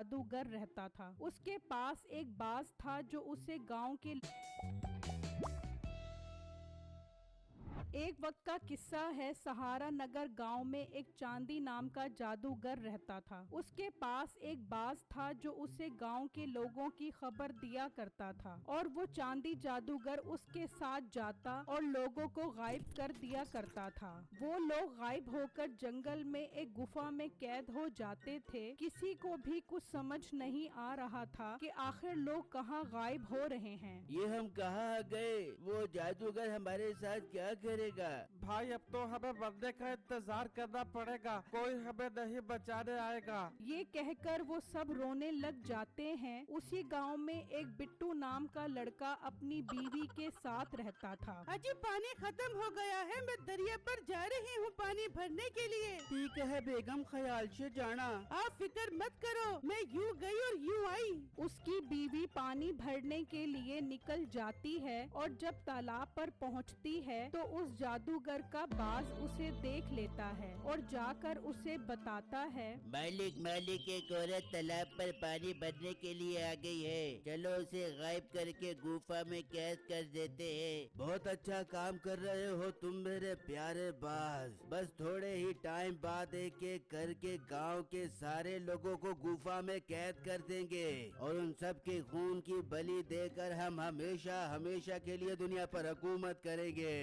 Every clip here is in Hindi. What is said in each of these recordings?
जादूगर रहता था। उसके पास एक बाज था जो उसे गांव के एक वक्त का किस्सा है। सहारा नगर गांव में एक चांदी नाम का जादूगर रहता था। उसके पास एक बाज था जो उसे गांव के लोगों की खबर दिया करता था और वो चांदी जादूगर उसके साथ जाता और लोगों को गायब कर दिया करता था। वो लोग गायब होकर जंगल में एक गुफा में कैद हो जाते थे। किसी को भी कुछ समझ नहीं आ रहा था कि आखिर लोग कहाँ गायब हो रहे हैं। ये हम कहाँ गए? वो जादूगर हमारे साथ क्या करेगा? भाई अब तो हमें मरने का इंतजार करना पड़ेगा, कोई हमें नहीं बचाने आएगा। ये कहकर वो सब रोने लग जाते हैं। उसी गांव में एक बिट्टू नाम का लड़का अपनी बीवी के साथ रहता था। अजी पानी खत्म हो गया है, मैं दरिया पर जा रही हूँ पानी भरने के लिए। ठीक है बेगम, ख्याल से जाना। आप फिक्र मत करो, मैं यूँ गई और यूँ आई। उसकी बीवी पानी भरने के लिए निकल जाती है और जब तालाब पर पहुंचती है तो उस जादूगर का बाज उसे देख लेता है और जाकर उसे बताता है, मालिक एक औरत तालाब पर पानी भरने के लिए आ गई है, चलो उसे गायब करके गुफा में कैद कर देते हैं। बहुत अच्छा काम कर रहे हो तुम मेरे प्यारे बाज। बस थोड़े ही टाइम बाद एक एक करके गांव के सारे लोगों को गुफा में कैद कर देंगे और उन सब के खून की बलि देकर हम हमेशा हमेशा के लिए दुनिया पर हुकूमत करेंगे।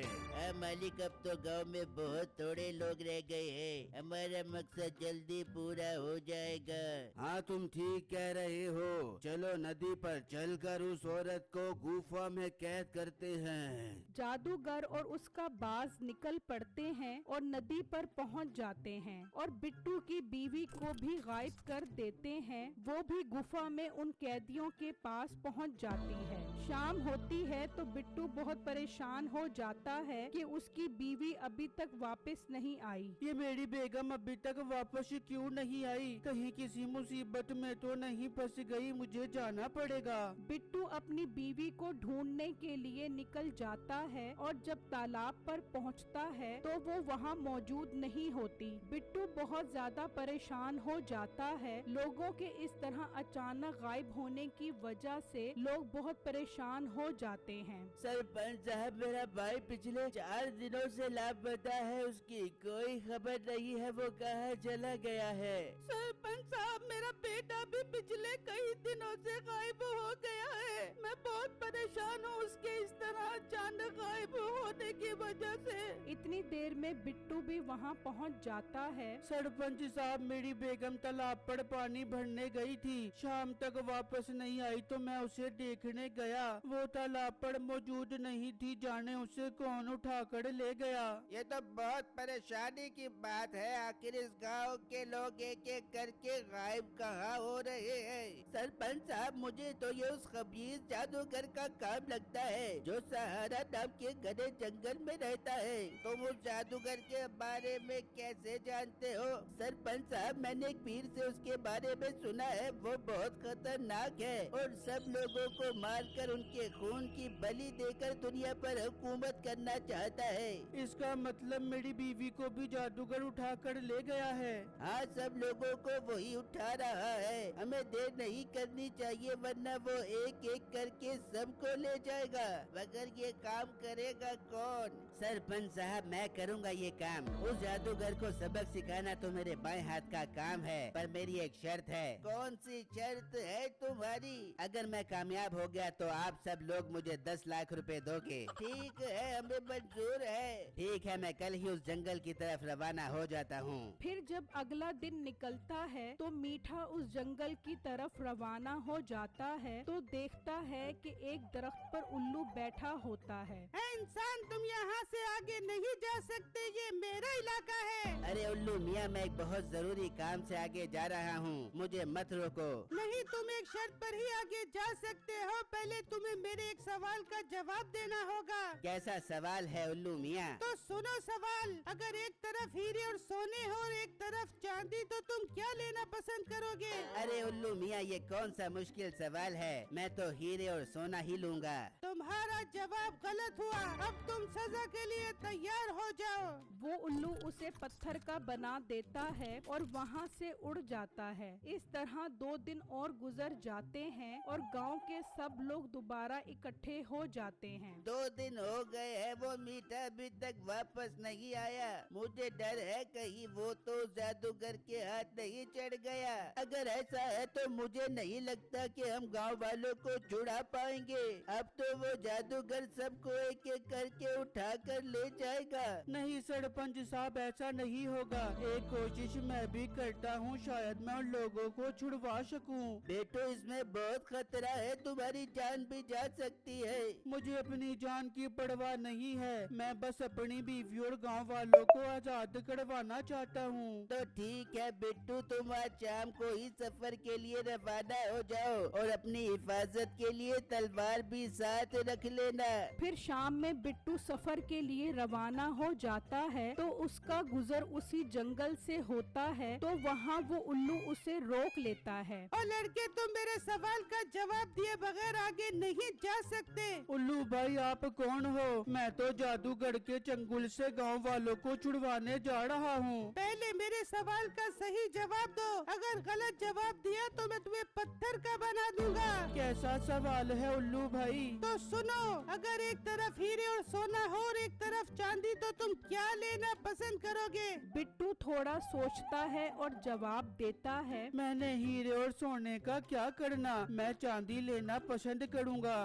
मालिक अब तो गांव में बहुत थोड़े लोग रह गए हैं, हमारा मकसद जल्दी पूरा हो जाएगा। हाँ तुम ठीक कह रहे हो, चलो नदी पर चलकर उस औरत को गुफा में कैद करते हैं। जादूगर और उसका बाज निकल पड़ते हैं और नदी पर पहुंच जाते हैं और बिट्टू की बीवी को भी गायब कर देते हैं। वो भी गुफा में उन कैदियों के पास पहुंच जाती है। शाम होती है तो बिट्टू बहुत परेशान हो जाता है कि उसकी बीवी अभी तक वापस नहीं आई। ये मेरी बेगम अभी तक वापस क्यों नहीं आई? कहीं किसी मुसीबत में तो नहीं फंस गई? मुझे जाना पड़ेगा। बिट्टू अपनी बीवी को ढूंढने के लिए निकल जाता है और जब तालाब पर पहुंचता है तो वो वहां मौजूद नहीं होती। बिट्टू बहुत ज्यादा परेशान हो जाता है। लोगों के इस तरह अचानक गायब होने की वजह से लोग बहुत परेशान हो जाते हैं। सरपंच साहब, मेरा भाई पिछले 4 दिनों से लापता है, उसकी कोई खबर नहीं है, वो कहाँ चला गया है? सरपंच साहब, मेरा बेटा भी पिछले कई दिनों से गायब हो गया है। मैं बहुत परेशान हूँ उसके इस तरह अचानक गायब होने की वजह से। इतनी देर में बिट्टू भी वहाँ पहुँच जाता है। सरपंच साहब, मेरी बेगम तालाब पर पानी भरने गई थी, शाम तक वापस नहीं आई तो मैं उसे देखने गया, वो तालाब पर मौजूद नहीं थी, जाने उसे कौन उठा कर ले गया। ये तो बहुत परेशानी की बात है, आखिर इस गांव के लोग एक एक करके गायब कहाँ हो रहे हैं? सरपंच साहब, मुझे तो ये उस खबीर जादूगर का काम लगता है जो सहारा नाम के घने जंगल में रहता है। तुम उस जादूगर के बारे में कैसे जानते हो? सरपंच साहब, मैंने एक पीर से उसके बारे में सुना है, वो बहुत खतरनाक है और सब लोगों को मारकर उनके खून की बलि देकर दुनिया पर हुकूमत करना चाहता है। इसका मतलब मेरी बीवी को भी जादूगर उठा कर ले गया है? हाँ, सब लोगों को वही उठा रहा है। हमें देर नहीं करनी चाहिए वरना वो एक एक करके सबको ले जाएगा। मगर ये काम करेगा कौन? सरपंच साहब, मैं करूँगा ये काम। उस जादूगर को सबक सिखाना तो मेरे बाएं हाथ का काम है, पर मेरी एक शर्त है। कौन सी शर्त है तुम्हारी? अगर मैं कामयाब हो गया तो आप सब लोग मुझे 10 लाख रुपए दोगे। ठीक है, हमें मंजूर है। ठीक है, मैं कल ही उस जंगल की तरफ रवाना हो जाता हूँ। फिर जब अगला दिन निकलता है तो मीठा उस जंगल की तरफ रवाना हो जाता है तो देखता है कि एक दरख्त पर उल्लू बैठा होता है। इंसान, तुम यहाँ से आगे नहीं जा सकते, ये मेरा इलाका है। अरे उल्लू मियाँ, मैं एक बहुत जरूरी काम से आगे जा रहा हूँ, मुझे मत रोको। नहीं, तुम एक शर्त पर ही आगे जा सकते हो, पहले तुम्हें मेरे एक सवाल का जवाब देना होगा। कैसा सवाल है उल्लू मियाँ? तो सुनो सवाल, अगर एक तरफ हीरे और सोने हो और एक तरफ चांदी तो तुम क्या लेना पसंद करोगे? अरे उल्लू मियाँ, ये कौन सा मुश्किल सवाल है, मैं तो हीरे और सोना ही लूँगा। तुम्हारा जवाब गलत हुआ, अब तुम सजा के लिए तैयार हो जाओ। वो उल्लू उसे पत्थर का बना देता है और वहाँ से उड़ जाता है। इस तरह 2 दिन और गुजर जाते हैं और गांव के सब लोग दोबारा इकट्ठे हो जाते हैं। 2 दिन हो गए हैं, वो मीठा अभी तक वापस नहीं आया। मुझे डर है कहीं वो तो जादूगर के हाथ नहीं चढ़ गया। अगर ऐसा है तो मुझे नहीं लगता कि हम गांव वालों को छुड़ा पाएंगे। अब तो वो जादूगर सबको एक एक करके उठा कर ले जाएगा। नहीं सरपंच साहब, ऐसा नहीं होगा। एक कोशिश मैं भी करता हूँ, शायद मैं उन लोगों को छुड़वा सकूं। बेटो, इसमें बहुत खतरा है, तुम्हारी जान भी जा सकती है। मुझे अपनी जान की परवाह नहीं है, मैं बस अपनी बीवी और गांव वालों को आजाद करवाना चाहता हूँ। तो ठीक है बिट्टू, तुम आज शाम को ही सफर के लिए रवाना हो जाओ और अपनी हिफाजत के लिए तलवार भी साथ रख लेना। फिर शाम में बिट्टू सफर के लिए रवाना हो जाता है तो उसका गुजर उसी जंगल से होता है। तो वहाँ वो उल्लू उसे रोक लेता है। और लड़के, तुम मेरे सवाल का जवाब दिए बगैर आगे नहीं जा सकते। उल्लू भाई, आप कौन हो? मैं तो जादूगर के चंगुल से गांव वालों को छुड़वाने जा रहा हूँ। पहले मेरे सवाल का सही जवाब दो। अगर गलत जवाब दिया तो मैं तुम्हें पत्थर का बना दूंगा। कैसा सवाल है उल्लू भाई? तो सुनो, अगर एक तरफ हीरे और सोना हो और एक तरफ चांदी तो तुम क्या लेना पसंद करोगे? बिट्टू थोड़ा सोचता है और जवाब देता है, मैंने हीरे और सोने का क्या करना, मैं चांदी लेना पसंद करूँगा।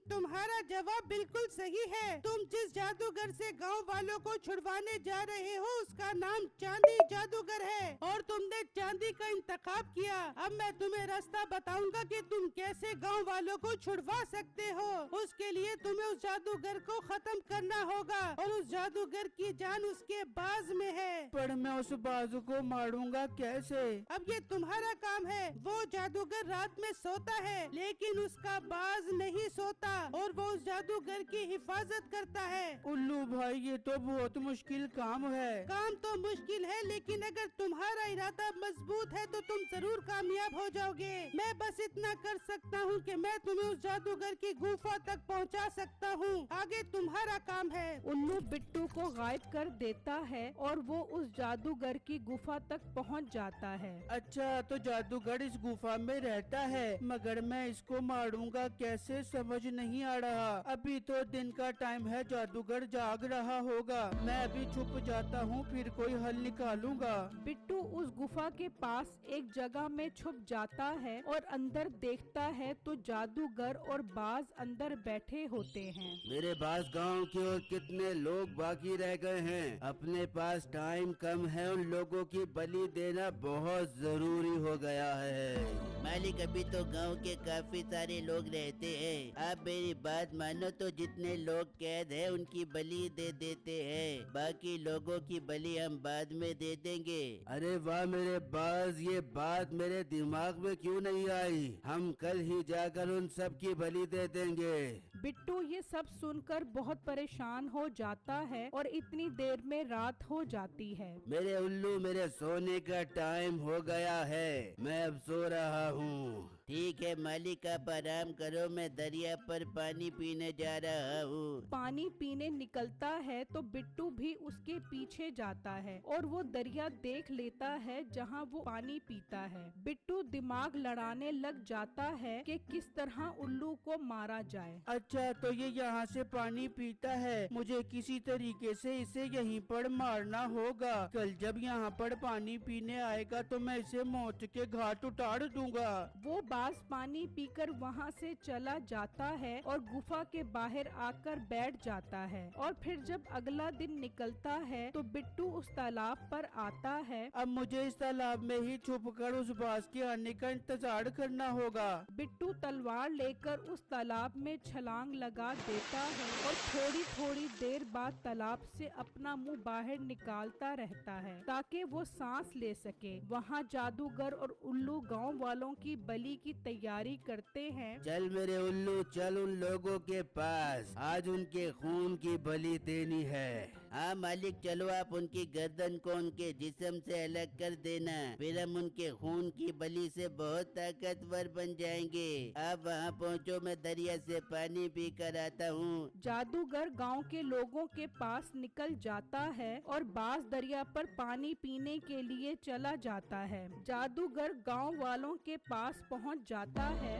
तुम्हारा जवाब बिल्कुल सही है। तुम जिस जादूगर से गांव वालों को छुड़वाने जा रहे हो उसका नाम चांदी जादूगर है और तुमने चांदी का इंतखाब किया। अब मैं तुम्हें रास्ता बताऊंगा कि तुम कैसे गांव वालों को छुड़वा सकते हो। उसके लिए तुम्हें उस जादूगर को खत्म करना होगा और उस जादूगर की जान उसके बाज में है। पर मैं उस बाजू को मारूंगा कैसे? अब ये तुम्हारा काम है। वो जादूगर रात में सोता है लेकिन उसका बाज नहीं सोता और वो उस जादूगर की हिफाजत करता है। उल्लू भाई, ये तो बहुत मुश्किल काम है। काम तो मुश्किल है लेकिन अगर तुम्हारा इरादा मजबूत है तो तुम जरूर कामयाब हो जाओगे। मैं बस इतना कर सकता हूँ कि मैं तुम्हें उस जादूगर की गुफा तक पहुँचा सकता हूँ। आगे तुम्हारा काम है। उल्लू बिट्टू को गायब कर देता है और वो उस जादूगर की गुफा तक पहुंच जाता है। अच्छा, तो जादूगर इस गुफा में रहता है, मगर मैं इसको मारूंगा कैसे समझ नहीं आ रहा। अभी तो दिन का टाइम है, जादूगर जाग रहा होगा। मैं अभी छुप जाता हूँ, फिर कोई हल निकालूंगा। बिट्टू उस गुफा के पास एक जगह में छुप जाता है और अंदर देखता है तो जादूगर और बाज अंदर बैठे होते हैं। मेरे पास गांव के और कितने लोग बाकी रह गए हैं। अपने पास टाइम कम है, उन लोगों की बलि देना बहुत जरूरी हो गया है। मालिक, अभी तो गांव के काफी सारे लोग रहते हैं। आप मेरी बात मानो तो जितने लोग कैद हैं उनकी बलि दे देते हैं, बाकी लोगों की बलि हम बाद में दे देंगे। अरे वाह मेरे बाज, ये बात मेरे दिमाग में क्यों नहीं आई? हम कल ही जाकर उन सब की बलि दे देंगे। बिट्टू ये सब सुनकर बहुत परेशान हो जाता है और इतनी देर में रात हो जाती है। मेरे उल्लू, मेरे सोने का टाइम हो गया है, मैं अब सो रहा हूँ। ठीक है मालिक, आप आराम करो, मैं दरिया पर पानी पीने जा रहा हूँ। पानी पीने निकलता है तो बिट्टू भी उसके पीछे जाता है और वो दरिया देख लेता है जहाँ वो पानी पीता है। बिट्टू दिमाग लड़ाने लग जाता है कि किस तरह उल्लू को मारा जाए। अच्छा, तो ये यहाँ से पानी पीता है, मुझे किसी तरीके से इसे यहीं पर मारना होगा। कल जब यहाँ पर पानी पीने आएगा तो मैं इसे मौत के घाट उतार दूंगा। वो बाज पानी पीकर वहाँ से चला जाता है और गुफा के बाहर आकर बैठ जाता है। और फिर जब अगला दिन निकलता है तो बिट्टू उस तालाब पर आता है। अब मुझे इस तालाब में ही छुपकर उस बाज के आने का इंतजार करना होगा। बिट्टू तलवार लेकर उस तालाब में छलांग लगा देता है और थोड़ी थोड़ी देर बाद तालाब से अपना मुंह बाहर निकालता रहता है ताकि वो सांस ले सके। वहाँ जादूगर और उल्लू गांव वालों की बलि की तैयारी करते हैं। चल मेरे उल्लू, चल उन लोगों के पास, आज उनके खून की बलि देनी है। हाँ मालिक, चलो आप उनकी गर्दन को उनके जिस्म से अलग कर देना, फिर हम उनके खून की बली से बहुत ताकतवर बन जाएंगे। आप वहाँ पहुँचो, मैं दरिया से पानी पी कर आता हूँ। जादूगर गांव के लोगों के पास निकल जाता है और बाज दरिया पर पानी पीने के लिए चला जाता है। जादूगर गांव वालों के पास पहुंच जाता है।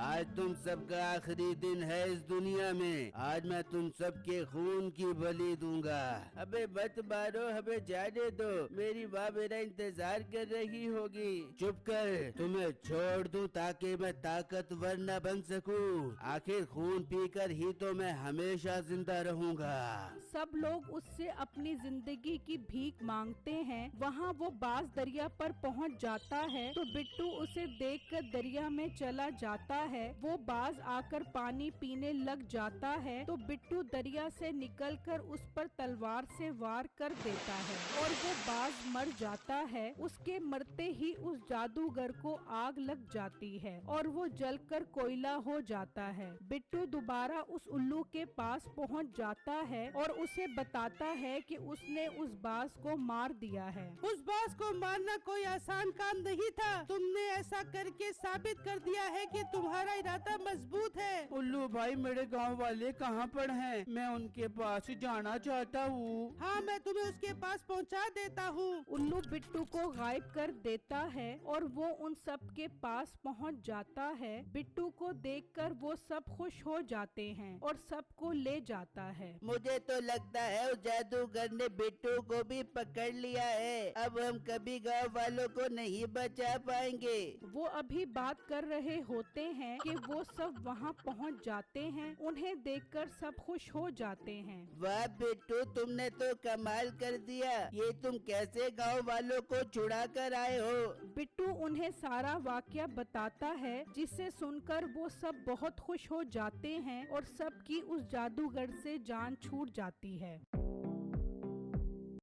आज तुम सबका आखिरी दिन है इस दुनिया में। आज मैं तुम सबके खून की बलि दूंगा। अबे मत मारो, हमें जाने दो, मेरी माँ मेरा इंतजार कर रही होगी। चुप कर, तुम्हें छोड़ दूं ताकि मैं ताकतवर न बन सकूं। आखिर खून पीकर ही तो मैं हमेशा जिंदा रहूंगा। सब लोग उससे अपनी जिंदगी की भीख मांगते हैं। वहाँ वो बाज दरिया पर पहुँच जाता है तो बिट्टू उसे देखकर दरिया में चला जाता है। वो बाज आकर पानी पीने लग जाता है तो बिट्टू दरिया से निकलकर उस पर तलवार से वार कर देता है और वो बाज मर जाता है। उसके मरते ही उस जादूगर को आग लग जाती है और वो जलकर कोयला हो जाता है। बिट्टू दोबारा उस उल्लू के पास पहुंच जाता है और उसे बताता है कि उसने उस बाज को मार दिया है। उस बाज को मारना कोई आसान काम नहीं था। तुमने ऐसा करके साबित कर दिया है कि तुम्हारा इरादा मजबूत है। उल्लू भाई, मेरे गांव वाले कहाँ पर हैं? मैं उनके पास जाना चाहता हूँ। हाँ, मैं तुम्हें उसके पास पहुँचा देता हूँ। उल्लू बिट्टू को गायब कर देता है और वो उन सब के पास पहुंच जाता है। बिट्टू को देखकर वो सब खुश हो जाते हैं और सबको ले जाता है। मुझे तो लगता है उस जादूगर ने बिट्टू को भी पकड़ लिया है। अब हम कभी गांव वालों को नहीं बचा पाएंगे। वो अभी बात कर रहे होते हैं कि वो सब वहाँ पहुँच जाते हैं। उन्हें देखकर सब खुश हो जाते हैं। वाह बिट्टू, तुमने तो कमाल कर दिया। ये तुम कैसे गांव वालों को छुड़ा कर आए हो? बिट्टू उन्हें सारा वाकया बताता है जिसे सुनकर वो सब बहुत खुश हो जाते हैं और सबकी उस जादूगर से जान छूट जाती है।